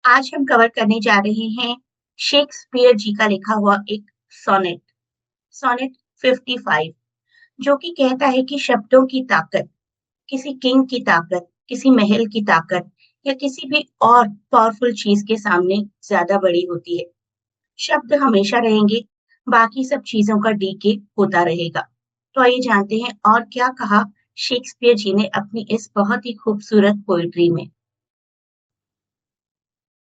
आज हम कवर करने जा रहे हैं शेक्सपियर जी का लिखा हुआ एक सोनेट सोनेट 55 जो कि कहता है कि शब्दों की ताकत किसी किंग की ताकत, किसी महल की ताकत या किसी भी और पावरफुल चीज के सामने ज्यादा बड़ी होती है। शब्द हमेशा रहेंगे, बाकी सब चीजों का डीके होता रहेगा। तो आइए जानते हैं और क्या कहा शेक्सपियर जी ने अपनी इस बहुत ही खूबसूरत पोएट्री में।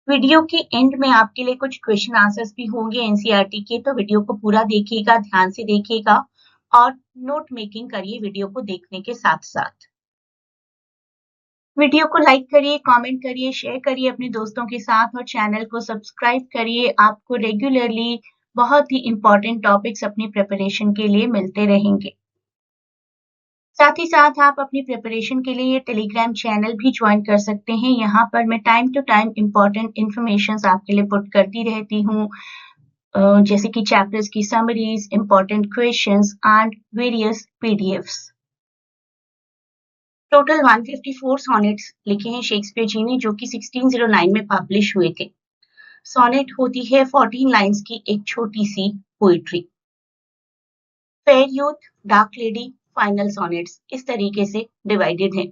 वीडियो के एंड में आपके लिए कुछ क्वेश्चन आंसर्स भी होंगे एनसीईआरटी के, तो वीडियो को पूरा देखिएगा, ध्यान से देखिएगा और नोट मेकिंग करिए वीडियो को देखने के साथ साथ। वीडियो को लाइक करिए, कमेंट करिए, शेयर करिए अपने दोस्तों के साथ और चैनल को सब्सक्राइब करिए। आपको रेगुलरली बहुत ही इंपॉर्टेंट टॉपिक्स अपनी प्रिपरेशन के लिए मिलते रहेंगे। साथ ही साथ आप अपनी प्रिपरेशन के लिए ये टेलीग्राम चैनल भी ज्वाइन कर सकते हैं। यहाँ पर मैं time to time important information आपके लिए पुट करती रहती हूँ, जैसे कि चैप्टर्स की summaries, important questions and various PDFs. Total 154 sonnets लिखे हैं शेक्सपियर जी ने, जो कि 1609 में पब्लिश हुए थे। सॉनेट होती है 14 लाइन्स की एक छोटी सी poetry. Fair youth, dark lady, final sonnets इस तरीके से डिवाइडेड हैं।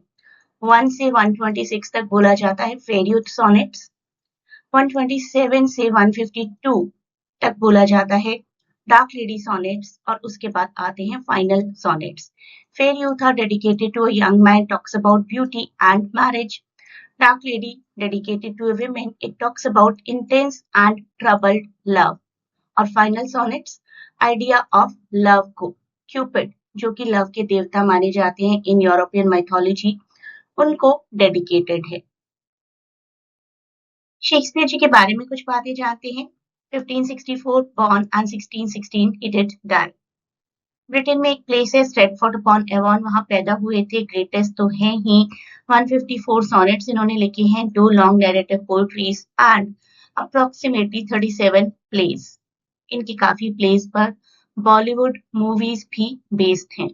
1 से 126 तक बोला जाता है फेयर यूथ सॉनेट्स, 127 से 152 तक बोला जाता है डार्क लेडी सॉनेट्स और उसके बाद आते हैं final sonnets. Fair youth are dedicated to a young man, talks about beauty and marriage. Dark lady dedicated to a women, it talks about intense and troubled love। और final sonnets idea of love को, Cupid जो कि love के देवता माने जाते हैं in European mythology, उनको डेडिकेटेड है। शेक्सपियर जी के बारे में कुछ बातें जानते हैं। 1564 born and 1616 he did die। Britain में एक प्लेस है स्ट्रेटफोर्ड अपॉन एवॉन, वहां पैदा हुए थे। ग्रेटेस्ट तो हैं ही। 154 सॉनेट्स इन्होंने लिखे हैं, 2 long narrative poetries and approximately 37 plays. इनकी काफी प्लेस पर बॉलीवुड मूवीज भी बेस्ड हैं।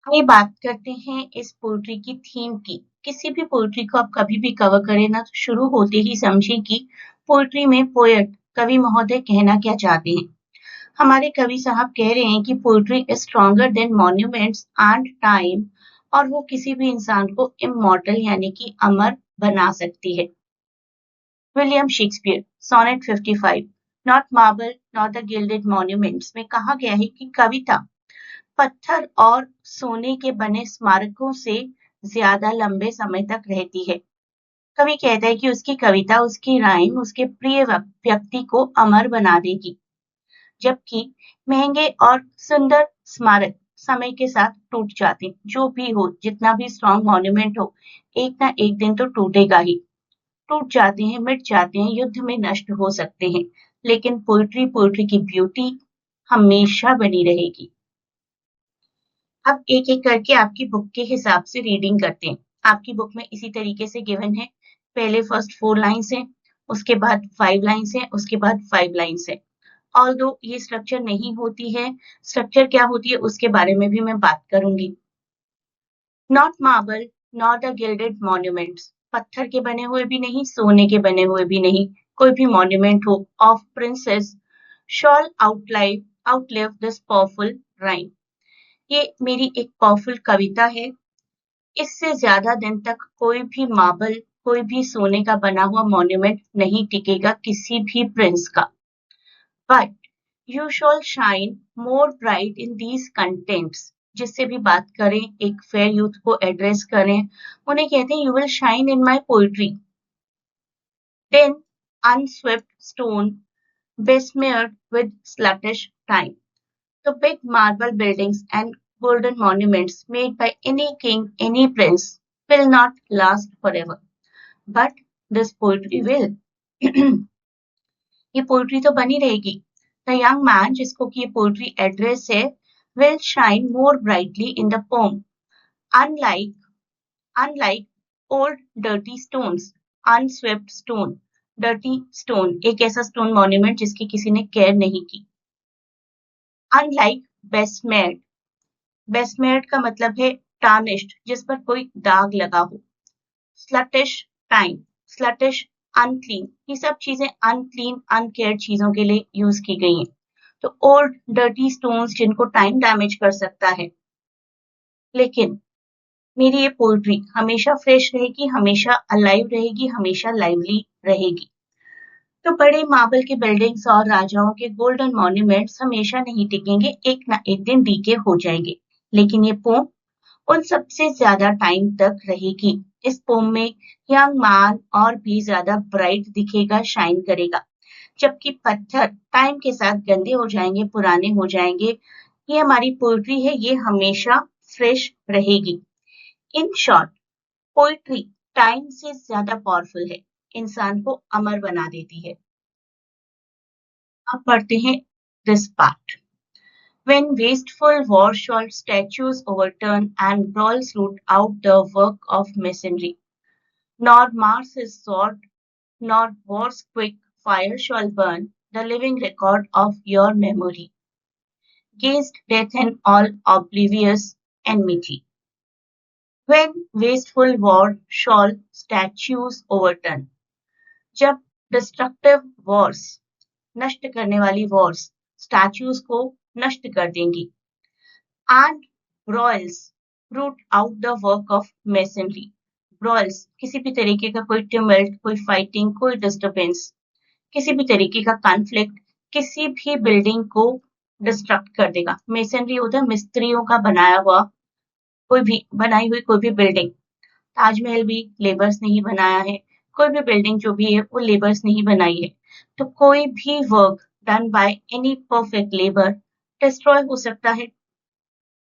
आइए बात करते हैं इस पोएट्री की थीम की। किसी भी पोएट्री को आप कभी भी कवर करें ना, तो शुरू होते ही समझें कि पोएट्री में पोएट कवि महोदय कहना क्या चाहते हैं। हमारे कवि साहब कह रहे हैं कि poetry is stronger than monuments and time, और वो किसी भी इंसान को इमॉर्टल यानी कि अमर बना सकती है। William Shakespeare, sonnet 55, not marble not the gilded monuments में कहा गया है कि कविता पत्थर और सोने के बने स्मारकों से ज्यादा लंबे समय तक रहती है। कवि कहता है कि उसकी कविता, उसकी राइम उसके प्रिय व्यक्ति को अमर बना देगी, जबकि महंगे और सुंदर स्मारक समय के साथ टूट जाते हैं। जो भी हो, जितना भी स्ट्रॉन्ग मॉन्यूमेंट हो, एक ना एक दिन तो टूटेगा ही। टूट जाते हैं, मिट जाते हैं, युद्ध में नष्ट हो सकते हैं, लेकिन पोएट्री की ब्यूटी हमेशा बनी रहेगी। अब एक एक करके आपकी बुक के हिसाब से रीडिंग करते हैं। आपकी बुक में इसी तरीके से गिवन है। पहले फर्स्ट 4 लाइन्स है, उसके बाद 5 लाइन्स है, उसके बाद 5 लाइन्स है। ऑल्दो ये स्ट्रक्चर नहीं होती है, स्ट्रक्चर क्या होती है उसके बारे में भी मैं बात करूंगी। Not marble not the gilded monuments, पत्थर के बने हुए भी नहीं, सोने के बने हुए भी नहीं, कोई भी मॉन्यूमेंट हो, of princess shawl outlive this powerful rhyme. ये मेरी एक पावरफुल कविता है। इससे ज्यादा दिन तक कोई भी मार्बल, कोई भी सोने का बना हुआ मॉन्यूमेंट नहीं टिकेगा किसी भी प्रिंस का। But you shawl shine more bright in these contents, जिससे भी बात करें, एक फेयर यूथ को एड्रेस करें, उन्हें कहते हैं you will shine in my poetry than unswept stone besmeared with sluggish time. The big marble buildings and golden monuments made by any king, any prince will not last forever. But this poetry will. ये poetry तो बनी रहेगी। The young man, जिसको कि ये poetry address है, will shine more brightly in the pome, unlike old dirty stones, unswept stone, dirty stone एक ऐसा स्टोन मॉन्यूमेंट जिसकी किसी ने केयर नहीं की। अनलाइक बेस्मेड, बेस्मेड का मतलब है टार्निश्ड, जिस पर कोई दाग लगा हो। स्लटिश टाइम, स्लटिश, अनक्लीन, ये सब चीजें अनक्लीन, अनकेयर्ड चीजों के लिए यूज की गई हैं। तो ओल्ड डर्टी स्टोन्स जिनको टाइम डैमेज कर सकता है, लेकिन मेरी ये पोल्ट्री हमेशा फ्रेश रहेगी, हमेशा अलाइव रहेगी, हमेशा लाइवली रहेगी। तो बड़े मार्बल के बिल्डिंग्स और राजाओं के गोल्डन मॉन्यूमेंट्स हमेशा नहीं टिकेंगे, एक ना एक दिन डीके हो जाएंगे, लेकिन ये पोम उन सबसे ज्यादा टाइम तक रहेगी। इस पोम में यंग मैन और भी ज्यादा ब्राइट दिखेगा, शाइन करेगा, जबकि पत्थर टाइम के साथ गंदे हो जाएंगे, पुराने हो जाएंगे। ये हमारी पोएट्री है, ये हमेशा फ्रेश रहेगी। इन शॉर्ट, पोएट्री टाइम से ज्यादा पावरफुल है, इंसान को अमर बना देती है। अब पढ़ते हैं this part. When wasteful war-shod statues overturn and brawls root out the work of masonry, nor Mars his sword, nor war's quick fire shall burn the living record of your memory, gainst death and all oblivious enmity. When wasteful war shall statues overturn, जब destructive wars, नष्ट करने वाली wars statues को नष्ट कर देंगी, and broils root out the work of masonry, broils किसी भी तरीके का कोई टिमल्ट, कोई फाइटिंग, कोई डिस्टर्बेंस, किसी भी तरीके का कॉन्फ्लिक्ट किसी भी बिल्डिंग को डिस्ट्रक्ट कर देगा। मेसनरी होता है मिस्त्रियों का बनाया हुआ, कोई भी बनाई हुई कोई भी बिल्डिंग। ताजमहल भी लेबर्स ने ही बनाया है, कोई भी बिल्डिंग जो भी है वो लेबर्स ने ही बनाई है। तो कोई भी work done by any perfect labour destroy हो सकता है।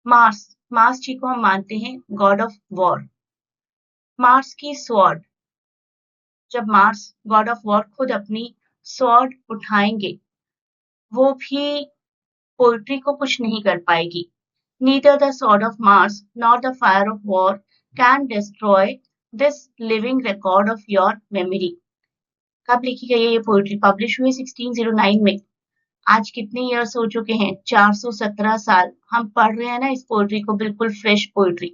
मार्स, मार्स जी को हम मानते हैं गॉड ऑफ वॉर। मार्स की स्वॉर्ड, जब मार्स गॉड ऑफ वॉर खुद अपनी स्वॉर्ड उठाएंगे, वो भी पोल्ट्री को कुछ नहीं कर पाएगी। Neither the sword of Mars nor the fire of war can destroy this living record of your memory. कब लिखी गई है ये पोएट्री? पब्लिश हुई 1609 में। आज कितने ईयर्स हो चुके हैं? 417 साल। हम पढ़ रहे हैं ना इस पोएट्री को, बिल्कुल फ्रेश पोएट्री,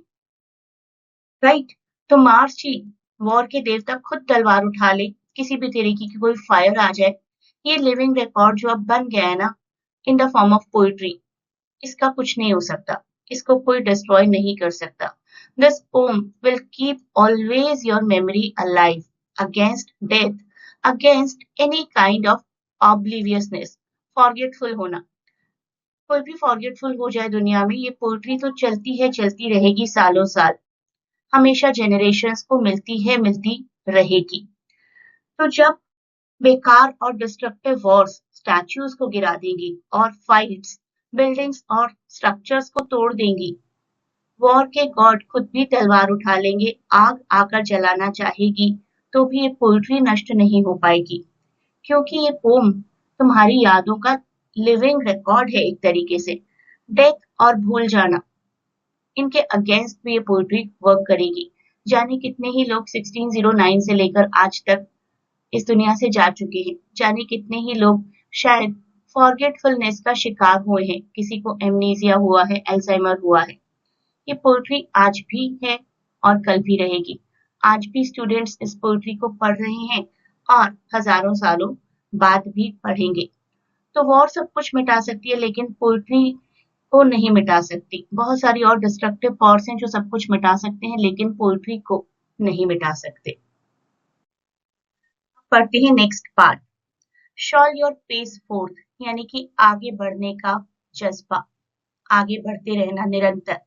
राइट? तो मार्स जी, वॉर के देवता, खुद तलवार उठा ले, किसी भी तरीके की कोई फायर आ जाए, ये लिविंग रिकॉर्ड जो अब बन गया है ना in the form of poetry, इसका कुछ नहीं हो सकता, इसको कोई डिस्ट्रॉय नहीं कर सकता। This poem will keep always your memory alive against death, against any kind of obliviousness, forgetful होना। कोई भी फॉरगेटफुल हो जाए दुनिया में, ये पोएट्री तो चलती है, चलती रहेगी सालों साल, हमेशा जेनरेशंस को मिलती है, मिलती रहेगी। तो जब बेकार और डिस्ट्रक्टिव वॉर्स स्टैच्यूज को गिरा देंगी और फाइट्स बिल्डिंग्स और स्ट्रक्चर्स को तोड़ देंगी, वॉर के गॉड खुद भी तलवार उठा लेंगे, आग आकर जलाना चाहेगी, तो भी ये पोएट्री नष्ट नहीं हो पाएगी, क्योंकि ये पोम तुम्हारी यादों का लिविंग रिकॉर्ड है एक तरीके से। डेथ और भूल जाना, इनके अगेंस्ट भी ये पोएट्री वर्क करेगी। जाने कितने ही लोग 1609 से लेकर आज तक इस दुनिया से जा चुके हैं, जाने कितने ही लोग शायद फॉरगेटफुलनेस का शिकार हुए हैं, किसी को एमनीजिया हुआ है, अल्जाइमर हुआ है। ये पोएट्री आज भी है और कल भी रहेगी। आज भी स्टूडेंट्स इस पोएट्री को पढ़ रहे हैं और हजारों सालों बाद भी पढ़ेंगे। तो वॉर सब कुछ मिटा सकती है, लेकिन पोएट्री को नहीं मिटा सकती। बहुत सारी और डिस्ट्रक्टिव पावर्स हैं जो सब कुछ मिटा सकते हैं, लेकिन पोएट्री को नहीं मिटा सकते। पढ़ते हैं next part. Shall your pace forth, यानी कि आगे बढ़ने का जज्बा, आगे बढ़ते रहना निरंतर।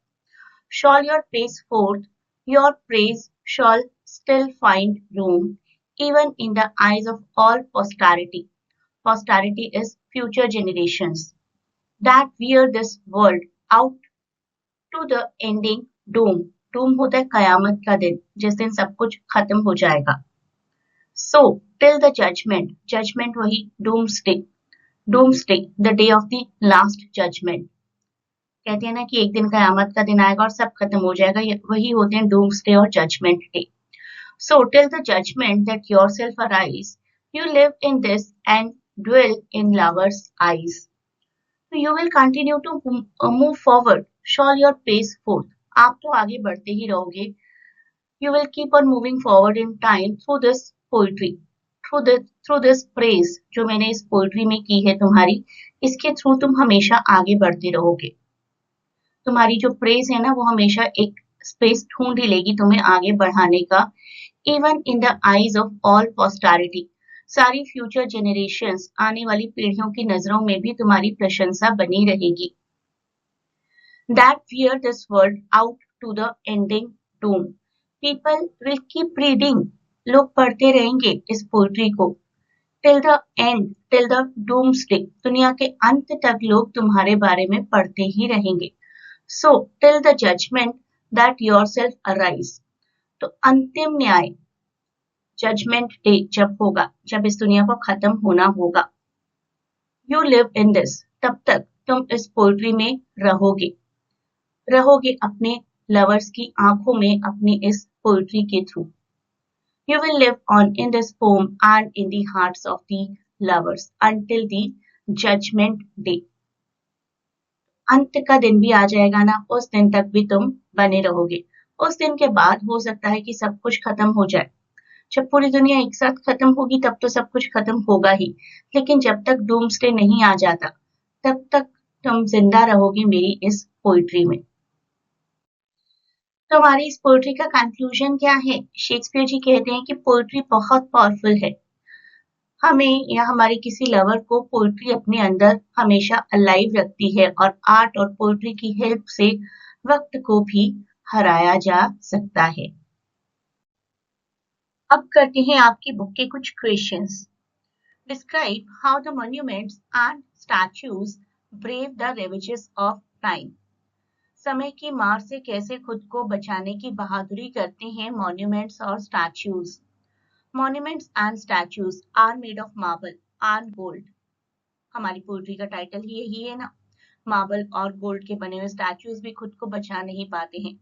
Shall your pace forth, your praise shall still find room, even in the eyes of all posterity. Posterity is future generations that wear this world out to the ending doom. Doom होता है कयामत का दिन, जिस दिन सब कुछ खत्म हो जाएगा। So till the judgment, judgment वही doomsday, doomsday, the day of the last judgment. कहते हैं ना कि एक दिन कयामत का दिन आएगा और सब खत्म हो जाएगा, वही होते हैं डूम्सडे और judgement day. So till the judgement that yourself arise, you live in this and dwell in lovers eyes. You will continue to move forward, shall your pace forth, आप तो आगे बढ़ते ही रहोगे। You will keep on moving forward in time through this poetry through this praise जो मैंने इस poetry में की है तुम्हारी, इसके थ्रू तुम हमेशा आगे बढ़ते रहोगे। तुम्हारी जो प्रेज है ना वो हमेशा एक स्पेस ढूंढ ही लेगी तुम्हें आगे बढ़ाने का। Even in the eyes of all posterity, सारी फ्यूचर जनरेशंस आने वाली पीढ़ियों की नजरों में भी तुम्हारी प्रशंसा बनी रहेगी। That wear this world out to the ending doom, people will keep reading, लोग पढ़ते रहेंगे इस पोइट्री को till the end, till the doomsday, दुनिया के अंत तक लोग तुम्हारे बारे में पढ़ते ही रहेंगे। So till the judgement that yourself arise, तो अंतिम न्याय जजमेंट डे जब होगा, जब इस दुनिया को खत्म होना होगा, यू लिव इन दिस, तब तक तुम इस पोइट्री में रहोगे, रहोगे अपने लवर्स की आंखों में अपनी इस पोइट्री के through. You will live on in this poem and in the hearts of the lovers until the judgment day. अंत का दिन भी आ जाएगा ना, उस दिन तक भी तुम बने रहोगे। उस दिन के बाद हो सकता है कि सब कुछ खत्म हो जाए। जब पूरी दुनिया एक साथ खत्म होगी तब तो सब कुछ खत्म होगा ही, लेकिन जब तक डूम्सडे नहीं आ जाता तब तक तुम जिंदा रहोगे मेरी इस पोइट्री में। तो हमारी इस पोइट्री का कंक्लूजन क्या है? शेक्सपियर जी कहते हैं कि पोइट्री बहुत पावरफुल है। हमें या हमारे किसी लवर को पोइट्री अपने अंदर हमेशा अलाइव रखती है और आर्ट और पोइट्री की हेल्प से वक्त को भी हराया जा सकता है। अब करते हैं आपकी बुक के कुछ questions. Describe how the monuments and statues brave the ravages of time, समय की मार से कैसे खुद को बचाने की बहादुरी करते हैं मॉन्यूमेंट्स और statues. Monuments and statues are made of marble and gold, हमारी पोइट्री का टाइटल ही यही है ना। मार्बल और गोल्ड के बने हुए स्टैच्यूज भी खुद को बचा नहीं पाते हैं,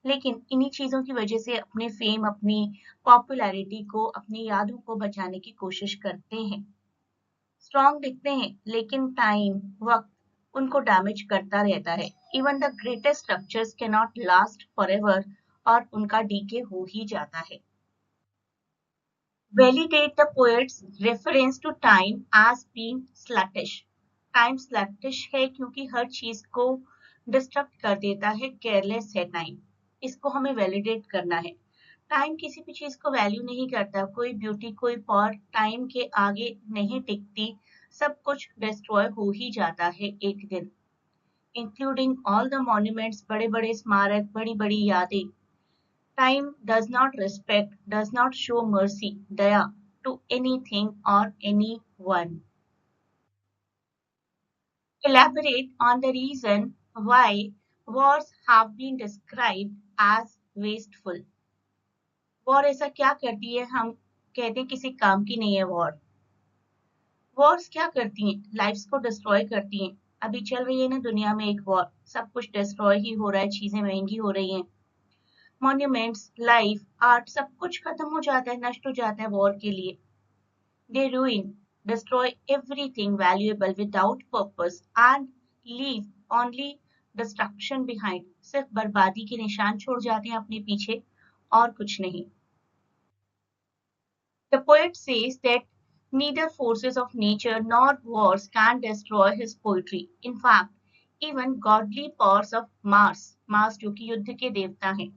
लेकिन इन्हीं चीजों की वजह से अपने फेम, अपनी पॉपुलैरिटी को, अपनी यादों को बचाने की कोशिश करते हैं। स्ट्रॉन्ग दिखते हैं लेकिन टाइम, वक्त उनको डैमेज करता रहता है। Even the greatest structures can not last forever, और उनका डीके हो ही जाता है। Validate the poet's reference to time as being sluggish. Time sluggish है क्योंकि हर चीज को डिस्ट्रक्ट कर देता है, केयरलेस है टाइम, इसको हमें वैलिडेट करना है। टाइम किसी भी चीज को वैल्यू नहीं करता, कोई ब्यूटी, कोई पावर टाइम के आगे नहीं टिकती, सब कुछ डिस्ट्रॉय हो ही जाता है एक दिन, इंक्लूडिंग ऑल द मॉन्यूमेंट्स, बड़े बड़े स्मारक, बड़ी बड़ी यादें। Time does not respect, does not show mercy, daya to anything or anyone. Elaborate on the reason why wars have been described as wasteful. War ऐसा क्या करती है, हम कहते हैं किसी काम की नहीं है वॉर। वॉर्स क्या करती हैं? लाइफ्स को डिस्ट्रॉय करती हैं। अभी चल रही है ना दुनिया में एक वॉर, सब कुछ डिस्ट्रॉय ही हो रहा है, चीजें महंगी हो रही हैं। मॉन्यूमेंट्स, लाइफ, आर्ट, सब कुछ खत्म हो जाता है, नष्ट हो जाता है वॉर के लिए। They ruin, destroy everything valuable without purpose and leave only destruction behind. सिर्फ बर्बादी के निशान छोड़ जाते हैं अपने पीछे और कुछ नहीं। The poet says that neither forces of nature nor wars can destroy his poetry. In fact, even godly powers of Mars, Mars जो कि युद्ध के देवता हैं,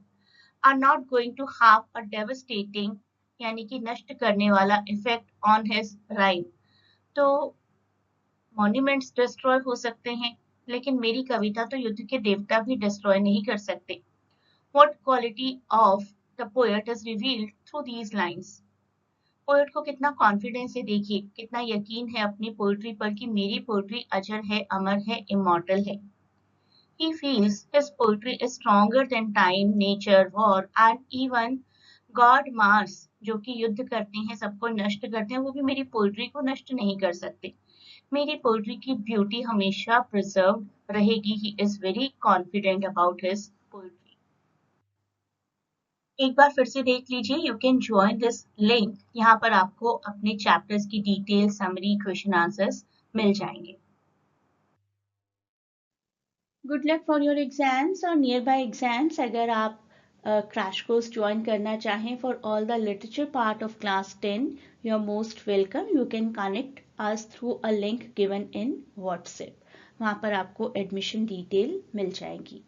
are not going to have a devastating, यानी कि नष्ट करने वाला इफेक्ट ऑन हिज राइम। तो मॉन्यूमेंट्स डिस्ट्रॉय हो सकते हैं, लेकिन मेरी कविता तो युद्ध के देवता भी डिस्ट्रॉय नहीं कर सकते। What quality of the poet is revealed through these lines. Poet को कितना कॉन्फिडेंस है, देखिए कितना यकीन है अपनी पोएट्री पर कि मेरी पोएट्री अजर है, अमर है, इमॉर्टल है। He feels his poetry is stronger than time, nature, war and even God Mars, जो कि युद्ध करते हैं, सबको नष्ट करते हैं, वो भी मेरी पोएट्री को नष्ट नहीं कर सकते। मेरी पोएट्री की ब्यूटी हमेशा प्रिजर्व रहेगी। He is very confident about his poetry. एक बार फिर से देख लीजिए, you can join this link, यहाँ पर आपको अपने चैप्टर्स की डिटेल, समरी, क्वेश्चन आंसर्स मिल जाएंगे। Good luck for your exams और नियर बाय एग्जाम्स। अगर आप क्रैश कोर्स ज्वाइन करना चाहें for all the literature part of class 10, you are most welcome. You can connect us through a link given in WhatsApp. वहाँ पर आपको admission detail मिल जाएगी.